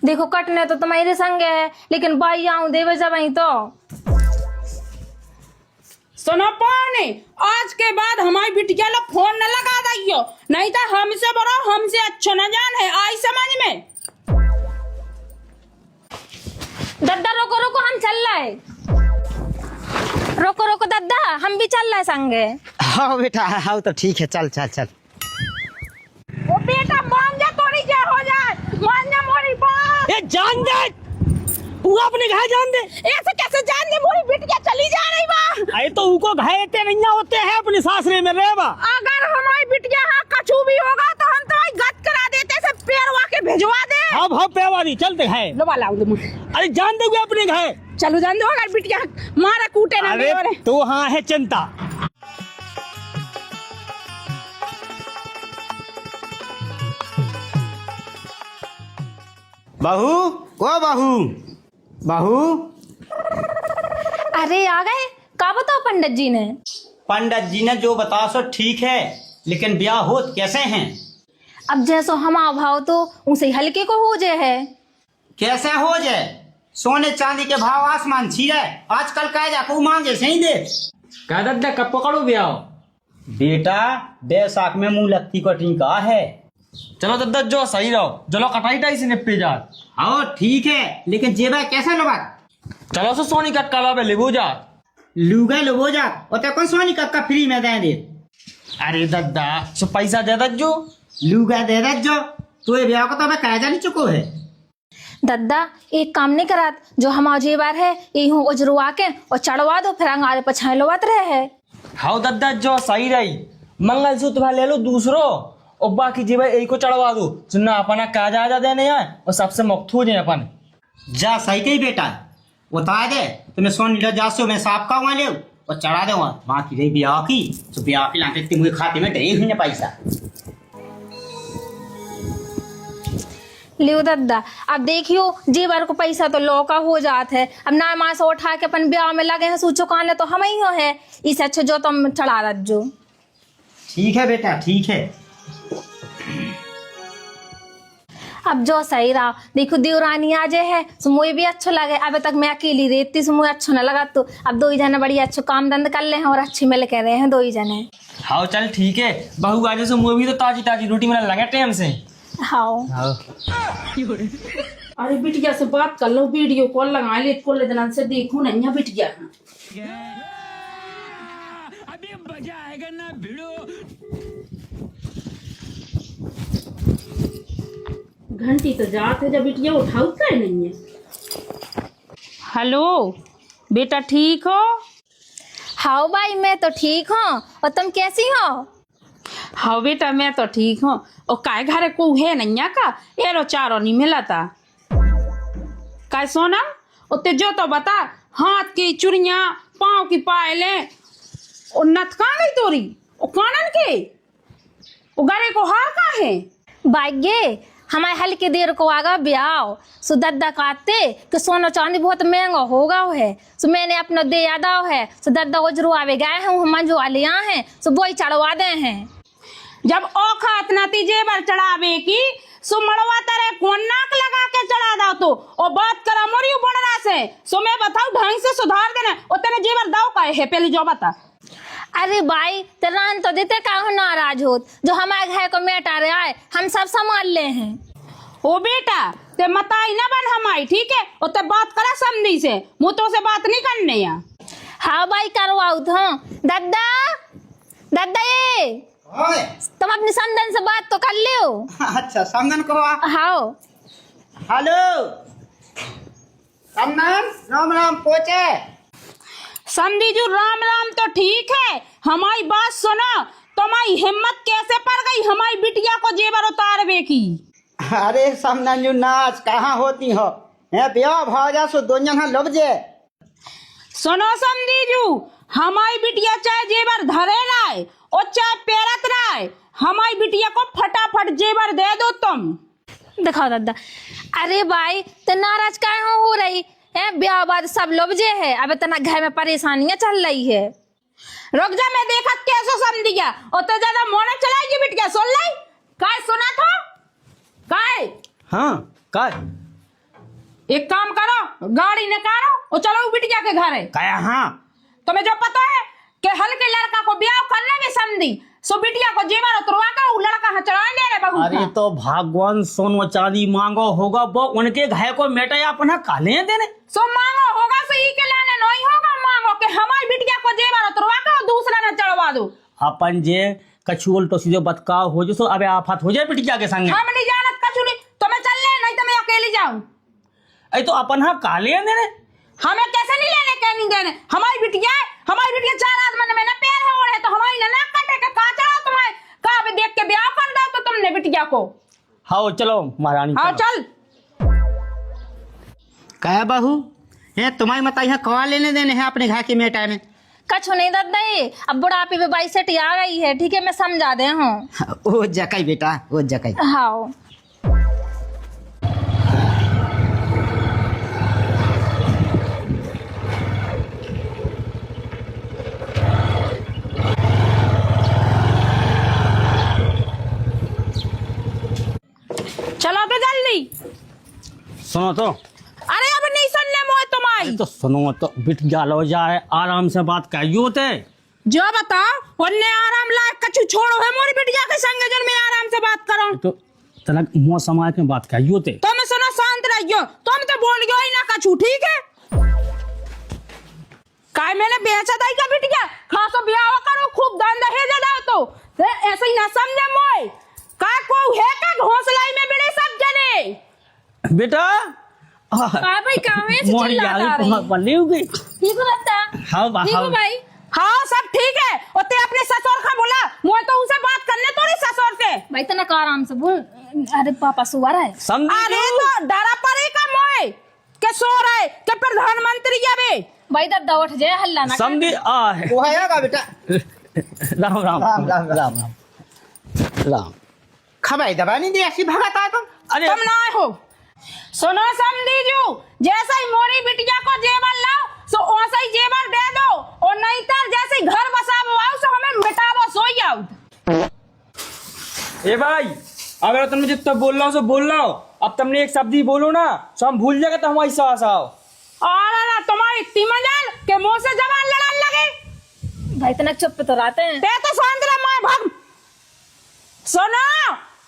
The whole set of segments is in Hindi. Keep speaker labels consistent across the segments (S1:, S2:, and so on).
S1: देखो कटने तो तुम्हारे संग है, लेकिन बाई आऊं देवे जब तो
S2: सुनो पानी, आज के बाद हमारी बिटिया ला फोन न लगा दियो, नहीं तो हमसे बड़ा हमसे अच्छा न जान है। आई समझ में?
S1: दद्दा रोको रोको, हम चल रहे। रोको रोको दद्दा, हम भी चल रहे संगे।
S3: हाँ बेटा, हाँ तो ठीक है, चल चल चल।
S2: ओ बेटा मान जा, थोड़ी क्या हो जाए, मान जा मोरी बात।
S3: ए जान दे, तू अपने घर जान दे।
S2: ऐसे कैसे जान दे, मोरी बिटिया चली जा रही बा।
S3: अरे तो उनको घायते नहीं होते हैं अपने सासरे में रेवा।
S2: अगर हमारी बिटिया हाँ कछु भी होगा तो हम तो गद करा देते, से पेरवा के भिजवा दे।
S3: हाँ पेवा दी, चलते हैं।
S2: लो लाऊं दे मुझे।
S3: अरे जान दोगे अपने घर?
S2: चलो जान दो, अगर बिटिया मारा कूटे ना।
S3: अरे तो हाँ है चिंता। बहू, ओ बहू, बहू।
S1: अरे आ गए, का बताओ पंडित जी ने?
S3: पंडित जी ने जो बताओ सो ठीक है, लेकिन ब्याह होत कैसे हैं?
S1: अब जैसो हम भाव तो उसे हल्के को हो जाए है।
S3: कैसे हो जाए? सोने चांदी के भाव आसमान छीरे, आजकल कह जा को मांगे सही दे।
S4: कह दद्दा कब पकड़ो ब्याह?
S3: बेटा बैसाख में मुंह लत्ती कटी का है।
S4: चलो दद्दा जो सही रहो, चलो कटाई टाई से निपटे जा।
S3: हाँ ठीक है, लेकिन जेबा कैसे लोगा?
S4: चलो सो सोनी का काला पे लेबो जा।
S3: लुगा लो जा, और ते कौन सोनी का फ्री में दे दे।
S4: अरे दद्दा सो पैसा दे दो,
S3: लुगा दे दे जो, तो ये ब्याह को तो मैं कह जा नहीं चुको है।
S1: दद्दा एक काम नहीं करात, जो हमारा जेवर है यही हूँ उजरवा के और चढ़वा दो, फिर अंगारे पछाए लोवत रहे है।
S4: हाँ दद्दा जो सही रही, मंगलसूत्र भा ले लो दूसरो, और बाकी जेवर एक को चढ़वा दो, सुनना अपना काजा आजा देने आए और सबसे मुक्त हो जाए अपन।
S3: जा सही कही बेटा, बता दे तुम्हें सोनी लो जा सो मैं साफ का वहां ले और चढ़ा दे वहां। बाकी रही ब्याह की तो ब्याह की लाते मुझे खाते में डे हुई पैसा।
S1: लियो दद्दा, अब देखियो जेवर को पैसा तो लौका हो जात है। अब ना माँ से उठा के अपन ब्याह में लगे हैं सूचो काने तो हम ही हो है, इससे अच्छे जो तुम चढ़ा रख जो।
S3: ठीक है बेटा, ठीक है।
S1: अब जो सही रहा, देखो देवरानी आ जाए है तो मुझे भी अच्छा लगे। अब तक मैं अकेली रहती तो मुझे अच्छा न लगा, तो अब दो ही जने बड़ी अच्छे काम धंध कर ले हैं और अच्छे मिल कह रहे हैं दो ही जने।
S4: हाँ चल ठीक है, बहू आज से मुँह भी तो ताजी ताजी रोटी बना लगे टाइम से।
S1: हाँ
S2: अरे बिटिया से बात कर लो, वीडियो कॉल लगा ले, खोले दिन से देखो ना यहाँ बिटिया।
S5: अभी मजा आएगा ना भिड़ो।
S2: घंटी तो जाते जब बिटिया उठाऊ क्या नहीं है। हेलो बेटा, ठीक हो?
S1: हाँ भाई मैं तो ठीक हूँ, और तुम कैसी हो?
S2: हाँ बेटा मैं तो ठीक हूँ। और काय घरे को है नैया का एरो चारो नहीं मिला था। काय सोना उते जो तो बता, हाथ की चूड़ियां, पाँव की पायलें, और नथ कहाँ गई तोरी? और कानन के वो घरे को हार का है?
S1: भाग्य हमारे हल्के देर को आगा ब्याह सो दद्दा कहते कि सोना चांदी बहुत महंगा होगा है, सो मैंने अपना दे यादा है, सो दद्दा उजरू आवे गए हैं, हम मंजू वाले हैं, सो बोई चढ़वा दे हैं।
S2: जब औखात नाती जेबर चढ़ावे की सो मड़वा तरह कौन नाक लगा के चढ़ा दाओ तो, और बात करा मोरी बढ़ रहा से, सो मैं बताऊं ढंग से सुधार देना, और तेरे जेबर दाओ का है पहले जो बता।
S1: अरे भाई तेरान तो देते का हो नाराज होत, जो हमारे घर को मेटा रहे आए हम सब संभाल ले हैं।
S2: ओ बेटा ते मताई ना बन हमारी, ठीक है? और ते बात करा समझी से, मुँह से बात नहीं करने या।
S1: हाँ भाई करवाओ तो। दद्दा दद्दा ये तुम अपनी समदन से बात तो कर लो।
S3: अच्छा समदन करवा।
S1: हाँ
S3: हेलो समदन, राम राम पोचे।
S2: समझी जू राम राम तो ठीक है, हमारी बात सुनो, तुम्हारी हिम्मत कैसे पड़ गई हमारी बिटिया को जेवर उतारवे की?
S3: अरे समदन जू नाच कहाँ होती हो, है ब्याह भाजा सो दो जन लब जे।
S2: सुनो समझी जू, हमारी बिटिया चाहे जेवर धरे लाए और चाहे पेरत लाए, हमारी बिटिया को फटाफट जेवर दे दो तुम।
S1: दिखाओ दादा। अरे भाई तो नाराज काहे हो रही है? ब्याह बाद सब लबजे है, अब इतना घर में परेशानियां चल रही है।
S2: रुक जा, मैं देखा कैसे समझ गया, और तो ज्यादा मोने चलाएगी बिटिया। सुन लाई काय सुना था काय?
S3: हाँ काय
S2: एक काम करो, गाड़ी निकालो और चलो बिटिया के घर है।
S3: क्या हाँ
S2: तुम्हें जो पता है कि हल्के लड़का को ब्याह करने में समझी सो बिटिया को जेवर उतरवा कर वो लड़का चढ़ाने रे बहू।
S3: अरे तो भगवान सोन चांदी मांगो होगा वो उनके घर को मेटा अपना काले देने
S2: सो मांगो होगा सही के लाने नहीं होगा, मांगो कि हमारी बिटिया को जेवर उतरवा कर दूसरा न चढ़वा दो।
S3: अपन जे कछुअल तो सीधे बतकाव हो जो सो अबे आफत हो जाए बिटिया के संग।
S2: हम नहीं जानत कछु नहीं, तुम्हें चल ले नहीं तो मैं अकेली जाऊं।
S3: अरे तो अपन हाँ काले देने
S2: हमें कैसे नहीं लेने क्या नहीं देने, हमारी बिटिया है, हमारी बिटिया 4 आदमी में ना पैर है और है तो हमारी ना नाक कटे के कहा चढ़ा तुम्हें कहा भी देख के ब्याह कर दो तो तुमने बिटिया को।
S3: हाँ चलो महारानी
S2: हाँ चल।
S3: कह बहू ये तुम्हारी मत यहाँ कवा लेने देने हैं अपने घर के मेटा में।
S1: कछु नहीं दादा ये अब बुढ़ापे पे 22 सेट आ गई है, ठीक है मैं समझा दे हूँ।
S3: ओ जकाई बेटा ओ जकाई।
S1: हाँ
S2: चलो तो जल्दी।
S3: सुनो तो
S2: अरे अब नहीं सुनने मोह तुम्हारी
S3: तो सुनो तो बिटिया लो जाए आराम से बात करियो ते
S2: जो बताओ उन्ने आराम लायक कछु छोड़ो है मोरी बिटिया के संग जन में आराम से बात करो
S3: तो तनक मुँह समाज में बात करियो ते।
S2: तुम सुनो शांत रहियो, तुम तो बोल गयो ही ना कछु, ठीक है। काय मैंने बेचा दाई का बिटिया खासो ब्याह करो खूब दान दहेज दाओ तो ऐसे ही ना समझे मोय का को है का घोंसलाई में मिले सब जने
S3: बेटा
S1: हाँ भाई कहाँ है से
S3: मोरी
S1: चिल्लाता
S3: यारी
S1: रही।
S3: बल्ली हो गई।
S1: ठीक हो बता
S3: हाँ
S1: ठीक हो भाई।
S2: हाँ सब ठीक है और ते अपने ससुर का बोला मोय तो उनसे बात करने थोड़ी ससुर से।
S1: भाई तना का आराम से बोल। अरे पापा सुअर है।
S2: अरे तो डरा पड़े का मोय के सो रहे के प्रधानमंत्री अबे
S1: भाई दादा उठ जाए हल्ला ना कर।
S3: समझी आ है
S6: वो है का बेटा
S3: राम राम
S6: राम राम राम राम
S3: राम।
S6: खबर दबा नहीं दी ऐसी भगाता है तुम।
S3: अरे
S2: तुम ना हो सुनो समझीजू जैसे ही मोरी बिटिया को जेवर लाओ सो वैसे ही जेवर दे दो और नहीं तो जैसे ही घर बसावो आओ सो हमें मिटावो सोई आओ।
S4: ए भाई अगर तुमने जितना बोल रहा हो सो बोल रहा हो, अब तुमने एक शब्द ही बोलो ना सो हम भूल जाएगा तो हमारी सास आओ।
S2: और ना तुम्हारी इतनी मजाल के मुंह से जबान लड़ाने लगे।
S1: भाई तना चुप तो रहते हैं।
S2: ते तो शांत रह माय भग। सुनो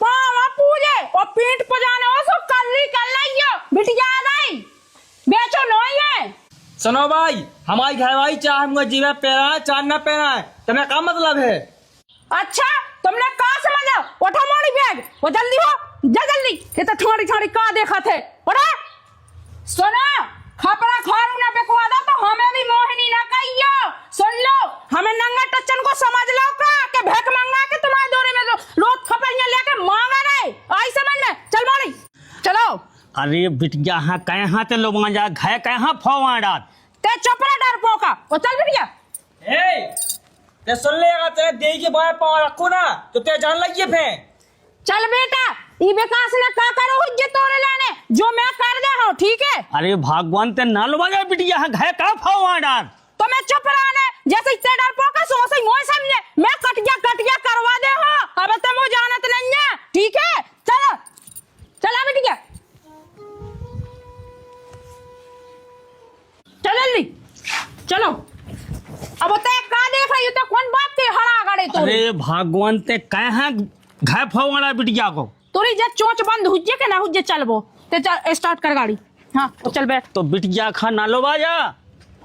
S2: पाँव पूजे और पीठ पजाने हो सो कल्ली कर लियो बिटिया नहीं बेचो नहीं है।
S4: सुनो भाई हमारी घर वाली चाहे हमको जीवा पहना है चाहे न पहना है तुम्हें क्या मतलब है।
S2: अच्छा तुमने कहा समझा उठो मोड़ी बैग वो जल्दी हो जा जल्दी ये तो छोड़ी छोड़ी का देखा थे उठा। सुनो खपड़ा खारू ना बेकवा दो तो हमें भी मोहिनी ना कहियो। सुन लो हमें नंगा टच्चन को समझ लो का के भेक मांगा के तुम्हारे दौरे में रोज खपड़ियां लेके मांगा नहीं आई समझ में चल मोड़ी चलो।
S3: अरे बिटिया हाँ कहाँ ते लोग जा घर कहाँ फवा डाल
S2: ते चुप रह डर पोका वो चल बिटिया।
S4: ए ते सुन लेगा तेरे दे के बाहर पाँव रखो ना तो ते जान लगिए फिर।
S2: चल बेटा ई विकास ने का करो हुज्जे तोरे लाने जो मैं कर दे हूं ठीक है।
S3: अरे भगवान ते ना लो जा बिटिया हाँ घर कहाँ फवा डाल
S2: तो मैं चुप रहने जैसे ते डर पोका सो सही मोय समझे मैं कटिया करवा दे हो अब तुम वो जानत नहीं है ठीक है। चलो चला बिटिया चल जल्दी चलो। अब ते का देख रही हो तो कौन बाप के हरा गड़े तो
S3: अरे भगवान ते कहाँ घर फवा डाल बिटिया को
S2: तोरी जब चोंच बंद हुज्जे के ना हुज्जे चलबो ते चल स्टार्ट कर गाड़ी। हाँ तो चल बैठ
S3: तो बिटिया खा ना लो बाजा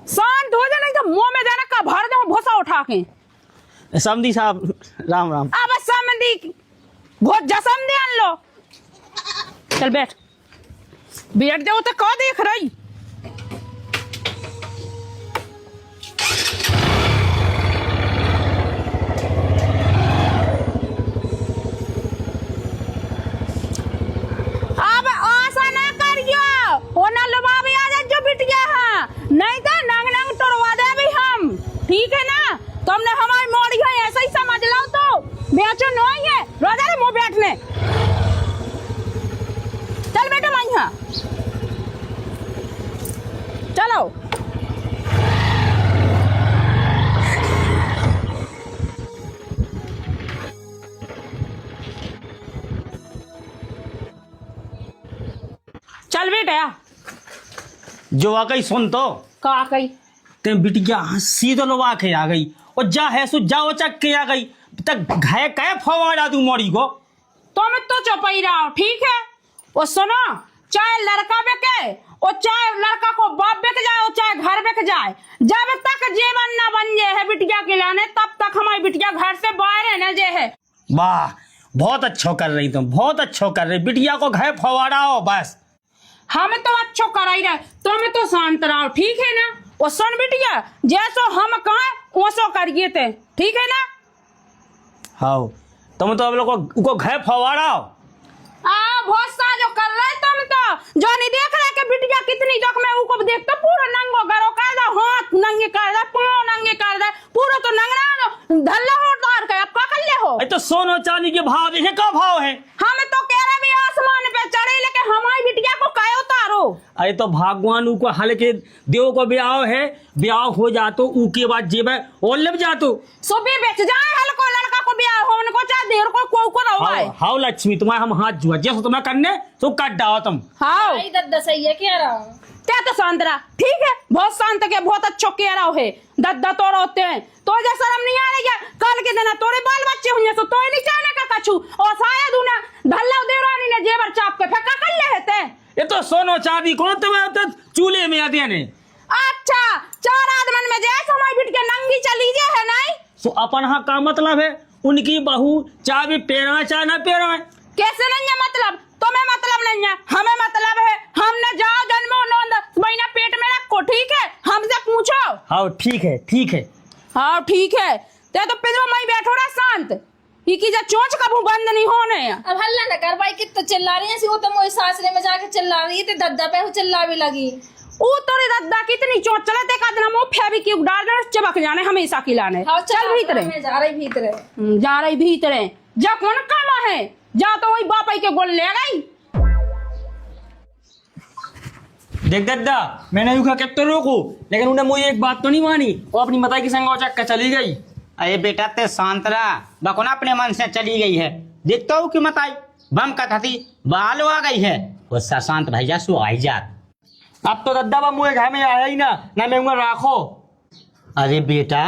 S2: शांत हो जा नहीं तो मुंह में जाना का भर दे भोसा उठा के।
S3: समझी साहब राम राम।
S2: अब समझी बहुत जसम दे आन लो चल बैठ दे तो का देख रही। अब आशा ना करियो वो ना लुभावे आ जा जो बिटिया है नहीं तो नंग नंग तोड़वा दे भी हम ठीक है ना। तुमने हमारी मोड़ी है ऐसा ही समझ लो तो बेचो नहीं है रोजा रे मुंह बैठने चल बेटा माइया चलो। चल बेटा
S3: जो आ गई सुन तो
S2: का कही
S3: ते बिटिया हंसी तो लवा के आ गई और जा है सो जाओ चक के आ गई तक घाय कै फवाड़ा तू मोरी को
S2: तुम तो चुप ही रहो, ठीक है। वो सुनो, चाहे लड़का बेके और चाहे लड़का को बाप बेक जाए और चाहे घर बेक जाए, जब तक जीवन न बन जाए है बिटिया के लाने तब तक हमारी बिटिया घर से बाहर रहने जे है।
S3: वाह बहुत अच्छो कर रही तुम, बहुत अच्छो कर रही, बिटिया को घाय फवाड़ा हो बस।
S2: हम तो अच्छो कराई रहे, तुम तो शांत रहो, ठीक है ना। वो सुन बिटिया, जैसो हम कहें वैसो करिए थे, ठीक है ना।
S3: हाँ तुम तो अब लोग को घाय फवाड़ा हो।
S2: बहुत सा जो कर रहे तुम तो, जो नहीं देख रहे कि बिटिया कितनी दुख में उको देख तो पूरा नंगो करो कर दो, हाथ नंगे कर दे, पाँव नंगे कर दे, पूरा तो नंगना धल्ला हो तार के अब पकड़ ले हो।
S3: तो सोनो चांदी के भाव देखे का भाव है।
S2: हम तो कह रहे भी आसमान पे चढ़े लेके हमारी बिटिया को काय उतारो।
S3: अरे तो भगवान उको हल के देव को ब्याह है, ब्याह हो जा तो ऊके बाद जेब और लग जा तो
S2: सुबह बेच जाए हल को लड़का को ब्याह हो उनको चाहे देर को रहुआ।
S3: हाउ लक्ष्मी तुम्हारे हम हाथ जुआ जैसे तुम्हें करने तो काट डाओ तुम।
S2: हाँ
S1: भाई दद्दा सही है कह रहा हूँ।
S2: क्या तो शांत रहा, ठीक है, बहुत शांत के बहुत अच्छो कह रहा है। दद्दा तो रोते हैं तो जैसा शर्म नहीं आ रही है, कल के दिन तोरे बाल बच्चे होंगे तो तोय नहीं जाने का कछु और शायद उन्हें धल्ला देवरानी ने जेवर चाप के फेंका कर ले हेते।
S3: ये तो सोनो चांदी कौन तुम्हें तो चूल्हे में आते ने।
S2: अच्छा चार आदमन में जैसे हमारी बिट के नंगी चली जे है नहीं
S3: तो अपन हाँ का मतलब है, उनकी बहू चाहे पेरा चाहे ना पेरा।
S2: कैसे नहीं है मतलब, तुम्हें मतलब नहीं है, हमें मतलब है। हमने जाओ जन्मो नोंद महीना पेट में रखो, ठीक है, हमसे पूछो।
S3: हाँ ठीक है ठीक है।
S2: हाँ ठीक है, ते तो पिंजरो में ही बैठो रहा शांत, ये की जा चोंच कबू बंद नहीं होने।
S1: अब हल्ला न कर भाई, कितना चिल्ला रही है, वो तो मोई सासरे में जाके चिल्ला रही है, दद्दा पे वो चिल्ला भी लगी।
S2: ओ तोरे दद्दा कितनी चोंच चलते का दिन मुंह फेवी की डाल दे चबक जाने हमेशा खिलाने।
S1: हाँ
S2: चल भीतरे,
S1: जा रही भीतरे।
S2: जा रही भीतरे, जा कौन कामा है, जा तो वही बाप के गोल ले गई।
S4: देख दद्दा, मैंने यूं कहा तो रोको, लेकिन उन्हें मुझे एक बात तो नहीं मानी, वो अपनी मताई की संग चक्का चली गई।
S3: अरे बेटा ते शांत रहा, बकोना अपने मन से चली गई है। देखता हूँ कि मताई बम का थी बाल आ गई है, उससे शांत भैया सो आई जात।
S4: अब तो दद्दा बा मुझे घर में आया ही ना मैं उन्हें राखो।
S3: अरे बेटा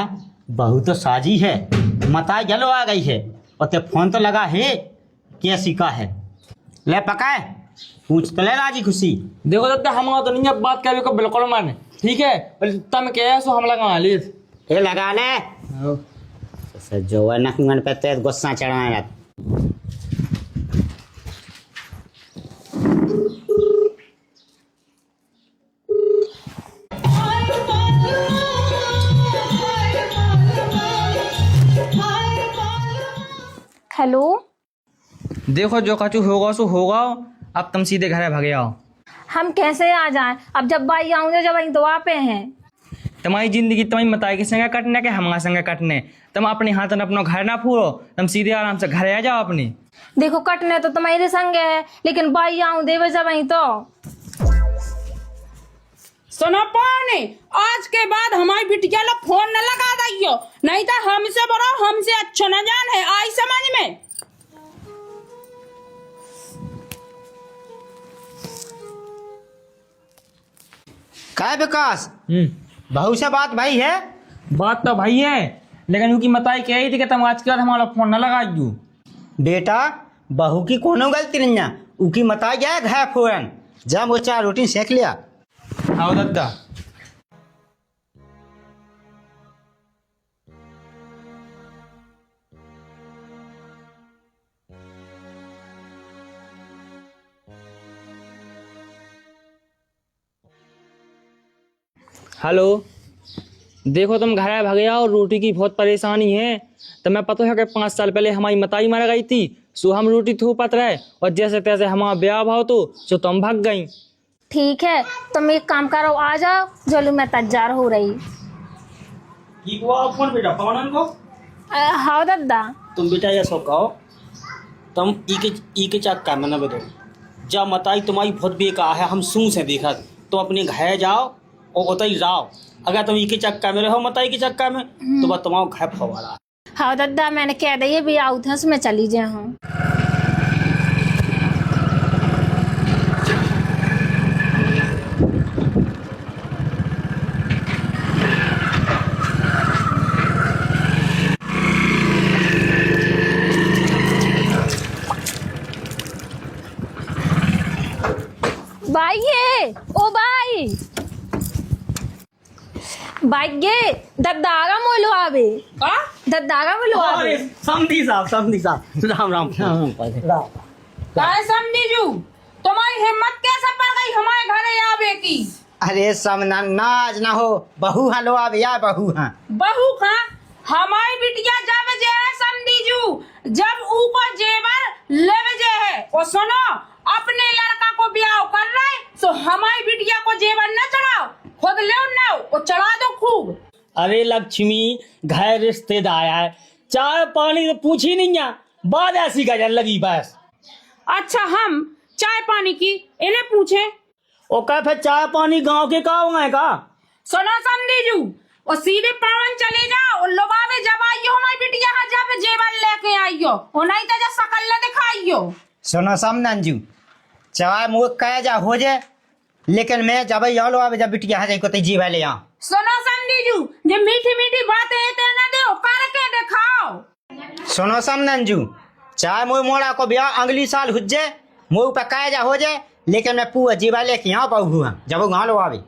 S3: बहू तो साजी है, मताई जलो आ गई है और ते फोन तो लगा है, कैसी का है ले पकाए पूछ तो ले राजी खुशी।
S4: देखो दद्दा हम तो नहीं अब बात करने को बिल्कुल माने, ठीक है, तब क्या सो हम लगा ली
S3: ये लगा ले जो है नखंगन पे तेज गुस्सा चढ़ाया।
S1: हेलो
S4: देखो जो कचू होगा सो होगा, अब तुम सीधे घर भागे आओ।
S1: हम कैसे आ जाएं, अब जब भाई आऊंगे जब वहीं दुआ पे हैं।
S4: तुम्हारी जिंदगी तुम्हारी मताई के संग कटने के हमारे संग कटने, तुम अपने हाथ में अपना घर ना फूरो, तुम सीधे आराम से घर आ जाओ अपनी।
S1: देखो कटने तो तुम्हारे संग है, लेकिन भाई आऊं देवे जब वहीं तो।
S2: सुनो पाने, आज के बाद हमारी बिटिया लोग फोन न लगा दियो, नहीं तो हमसे बड़ा हमसे अच्छा न जान है, आई समझ में।
S3: क्या विकास बहू से बात भाई है?
S4: बात तो भाई है, लेकिन उनकी मताई कह रही थी कि तुम आज के बाद हमारा फोन न लगाइयो।
S3: बेटा बहू की कोनो गलती नहीं है, उनकी मताई जाए घर फोरन जब वो चार रोटी सेक लिया।
S4: आओ दद्दा। हेलो, देखो तुम घर भागे आओ, रोटी की बहुत परेशानी है। तो मैं पता है कि 5 साल पहले हमारी मताई मर गई थी, सो हम रोटी थोपत रहे और जैसे तैसे हमारा ब्याह भाव तो सो तुम भाग गई।
S1: ठीक है तुम एक काम करो, आ जाओ, जोली में तैयार हो रही।
S3: फोन बेटा पवन को
S1: हाँ दद्दा।
S3: तुम बेटा ये सब कहो, तुम ई के चक्का में न बेटो, जब मताई तुम्हारी बहुत बेकार है, हम सूं से देखा, तुम अपने घर जाओ और उतर जाओ। अगर तुम ई के चक्का में रहो मताई के चक्का में तो बस तुम्हारा घर फवारा।
S1: हाँ दद्दा, मैंने कह दिए भी आउट है, उसमें चली जाए हूँ। बाइये ओ बाई बाइये दद्दागा मोलो आवे
S2: का
S1: दद्दागा मोलो आवे
S3: अरे समधी साहब राम राम
S2: काय समझी जू तुम्हारी हिम्मत कैसे पड़ गई हमारे घरे आवे की?
S6: अरे समना नाज ना हो बहू हाँ लो अब या बहू हाँ
S2: बहू का हमारी बिटिया जब जे है समझी जू जब ऊपर जेवर लेवे जे है और सुनो अपने लड़का को ब्याह कर रहे तो हमारी बिटिया को जेवर न चढ़ाओ खुद ले ना वो चढ़ा दो खूब।
S3: अरे लक्ष्मी घर रिश्तेदार आया है, चाय पानी तो पूछी नहीं है, बात ऐसी गजल लगी बस।
S2: अच्छा हम चाय पानी की इन्हें पूछे
S3: ओ कह फिर चाय पानी गांव के का है का?
S2: सुनो समझी जू और सीधे पावन चले जाओ और लोबावे जब आइयो हमारी बिटिया हाँ जब जेवर लेके आइयो और नहीं तो जब शकल न दिखाइयो।
S6: सुनो समनंजू चाहे मुँह कह जा हो जाए लेकिन मैं जब लो अब जब बिटिया हाँ जाए जी वाले यहाँ
S2: सुनो समझी जू ये मीठी मीठी बातें न दो करके दिखाओ।
S6: सुनो समनंजू चाहे मुँह मोड़ा को ब्याह अगली साल हो जाए मुँह पे कह जा हो जाए लेकिन मैं पूरा जी वाले के यहाँ बहू हाँ जब वहाँ लो आवे।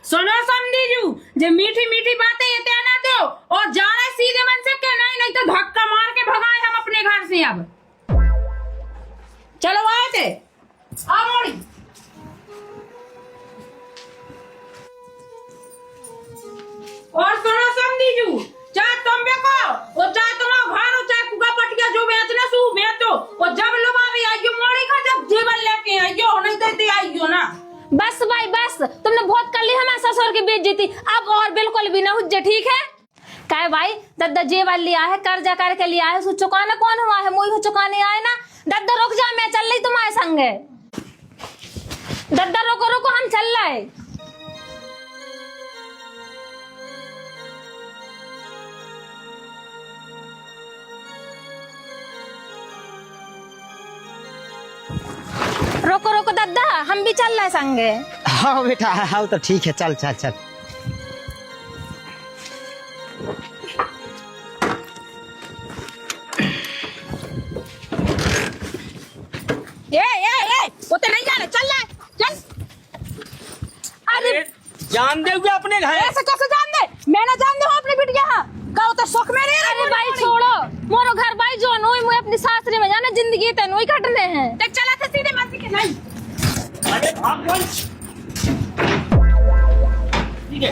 S2: सुनो समझी जू जे मीठी मीठी बातें ये ना दो और जा रहे सीधे मन से के नहीं तो धक्का मार के भगाए हम अपने घर से। अब चलो आए थे आ मोड़ी और सुनो समझी जू चाहे तुम बेको और चाहे तुम्हारा घर हो चाहे कुका पटिया जो बेचना सू बेच दो और जब लोग आवे आइयो मोड़ी का जब जेवर लेके आइयो नहीं देते आइयो ना।
S1: बस भाई बस तुमने बहुत कर ली हमारे ससुर की बेइज्जती अब और बिल्कुल भी ना हुज्जे ठीक है। कहे भाई दद्दा जेवर लिया है कर्जा करके लिया है उसको चुकाना कौन हुआ है मुझे चुकाने आए ना। दद्दा रुक जा मैं चल रही तुम्हारे संग। दद्दा रुको रुको हम चल रहे। रोको रोको दद्दा हम भी चल रहे संगे।
S6: हाँ बेटा हाँ तो ठीक है चल चल चल।
S2: ये वो तो नहीं जाने चल ले चल।
S1: अरे
S3: जान दे अपने घर
S2: ऐसे कैसे जान दे मैंने जान दे अपनी बिटिया हाँ कहो तो शौक मेरे।
S1: अरे भाई छोड़ो मोरो घर भाई जो नोई मुझे अपनी सासरी में जाना जिंदगी ते नोई कटने हैं।
S2: तो चला था सीधे मत के नहीं।
S3: अरे भाग बोल ठीक है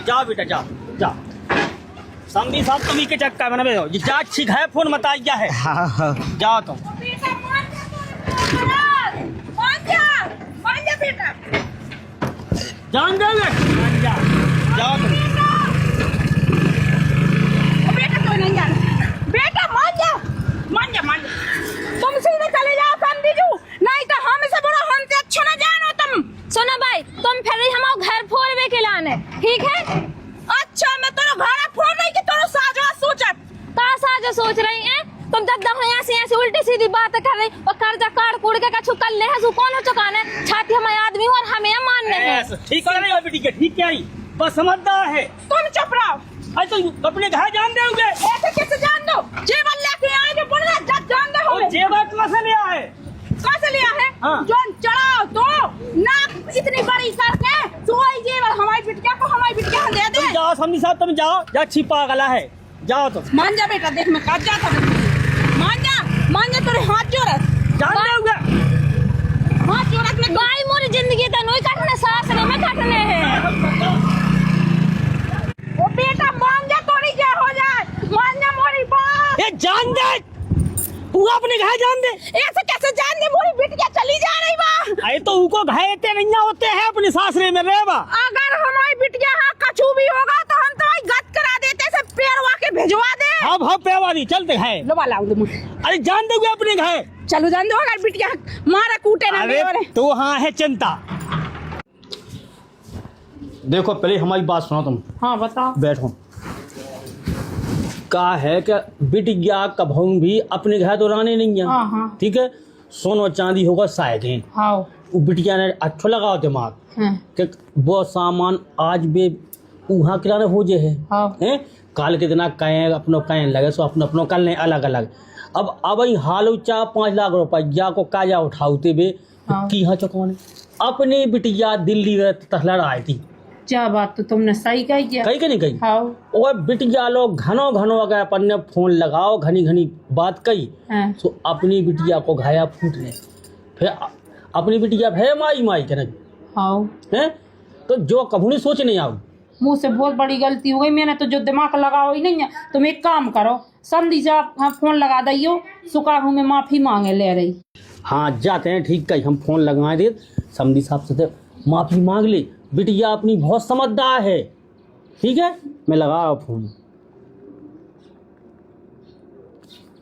S3: जाओ बेटा जाओ जाओ समधी साहब तुम ही के चक्का में ना जा अच्छी है फोन मत आइया है।
S6: हाँ हाँ
S3: जाओ तुम
S2: मान जा बेटा
S3: जान दोगे जाओ तुम
S2: बेटा तो नहीं जाना बेटा मान जा तुम सीधे चले जाओ समझी जू नहीं तो हमसे बड़ा हमसे अच्छा ना जानो तुम।
S1: सुनो भाई तुम फिर रही हमारे घर फोड़वे के लाने ठीक है।
S2: अच्छा मैं तेरा घर फोड़ नहीं कि तेरा साजवा सोचत
S1: का साजो सोच रही हैं तुम दद्दा हो यहाँ से ऐसी उल्टी सीधी बात कर रही और कर्जा काट कूड़ के कछु कर ले है सु कौन हो चुकाने छाती हमारे आदमी हो और हमें मानने हैं।
S3: ठीक कर रही हो बेटी के ठीक क्या बस समझदार है।
S2: तुम चुप रहो।
S3: अरे तो अपने घर जान दोगे
S2: ऐसे कैसे जान दो जेवर लेके आए जो बोल रहा जब जान दो
S3: और जेवर कहाँ से लिया है?
S2: कहाँ से लिया है?
S3: हाँ।
S2: जो चढ़ाओ तो नाक इतनी बड़ी करके तो वही जेवर हमारी बिटिया को दे दे।
S3: तुम जाओ समधी साहब तुम जाओ जा छिपा गला है जाओ तुम।
S2: मान जा बेटा देख मैं काट जाता मान जा तेरे हाथ जोड़त
S3: जान दोगे
S2: हाथ जोड़त में
S1: भाई मोरी जिंदगी तो नोई कटने सासरे में कटने हैं।
S2: ओ बेटा मान जा थोड़ी क्या हो जाए मान जा मोरी बात।
S3: ए जान दे तू अपने घर जान दे।
S2: ऐसे कैसे जान दे मोरी बिटिया चली जा रही बा।
S3: अरे तो उनको घायते नहीं होते हैं अपने सासरे में रेवा।
S2: अगर हमारी बिटिया हाँ कछु भी होगा तो हम तुम्हारी गत करा देते से पेरवा के भिजवा दे।
S3: हाँ पेवारी चलते हैं।
S2: लो वाला
S3: अरे जान दोगे अपने घर
S2: चलो जान दो अगर बिटिया मारा कूटे ना
S3: अरे तो हाँ है चिंता। देखो पहले हमारी बात सुनो तुम।
S2: हाँ बताओ।
S3: बैठो का है कि बिटिया कभू भी अपने घर तो रहने नहीं
S2: हाँ,
S3: है
S2: हाँ।
S3: ठीक है सोनो चांदी होगा शायद है
S2: हाँ
S3: वो बिटिया ने अच्छा लगाओ दिमाग
S2: हाँ।
S3: कि वो सामान आज भी वहाँ किराने हो जे है
S2: हाँ।
S3: हैं काल के दिन कहें अपनो कहें लगे सो अपनो कल नहीं अलग अलग अब हाल 4-5 लाख रुपया को काजा उठाते बे
S2: हाँ।
S3: की हाँ चुकाने अपनी बिटिया दिल्ली में तहलड़ आई थी,
S2: क्या बात तो तुमने सही कही क्या?
S3: कही कि नहीं कही?
S2: हाँ
S3: और बिटिया लोग घनो घनो अगर अपन ने फोन लगाओ घनी घनी बात कही
S2: हाँ
S3: तो अपनी बिटिया को घाया फूटने, फिर अपनी बिटिया है माई माई के नहीं
S2: हाँ
S3: है, तो जो कभी नहीं सोच नहीं आओ।
S2: मुँह से बहुत बड़ी गलती हो गई, मैंने तो जो दिमाग लगाओ ही नहीं है। तुम एक काम करो, समझी जा हाँ फोन लगा दियो, सुकाहू में माफी मांगे ले रही।
S3: हाँ जाते हैं, ठीक कही, हम फोन लगवा दे समधी साहब से माफी मांग ले, बिटिया अपनी बहुत समझदार है। ठीक है, मैं लगा रहा हूँ फोन,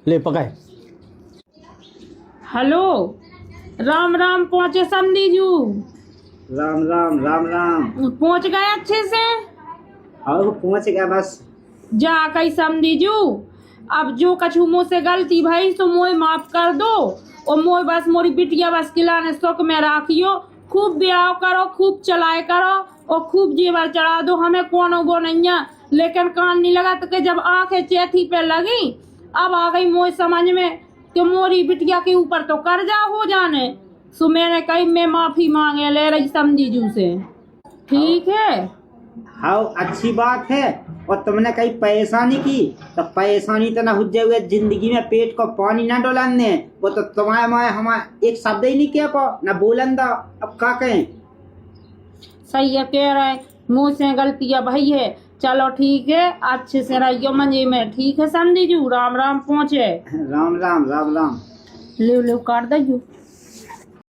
S3: ले पकाए।
S2: हेलो, राम राम, पहुँचे समधी जू?
S6: राम राम राम राम।
S2: पहुँच गए अच्छे से?
S6: और पहुंच गया बस।
S2: जा कई समधी जू, अब जो कछु मुँह से गलती भाई तो मोए माफ कर दो, और मोए बस मोरी बिटिया बस किलाने सुख में राखियो, खूब ब्याह करो, खूब चलाए करो और खूब जेवर चढ़ा दो, हमें कौन वो नहीं है। लेकिन कान नहीं लगा तो कि जब आंखें चैथी पे लगी, अब आ गई मोए समझ में कि मोरी बिटिया के ऊपर तो कर्जा हो जाने। सो मैंने कही मैं माफी मांगे ले रही समधी जू से। ठीक है,
S6: हाँ अच्छी बात है। और तुमने कहीं परेशानी की तो परेशानी तो ना हो जाए, जिंदगी में पेट को पानी ना डोलाने, वो तो तुम्हारे माए हमारे एक शब्द ही नहीं कह पाओ ना बोलन दो, अब क्या कहें।
S2: सही है कह रहे, मुँह से गलतियाँ भाई है। चलो ठीक है, अच्छे से रहियो मंजे में। ठीक है समझी जू, राम राम पहुँचे।
S6: राम राम राम राम।
S2: ले काट दो।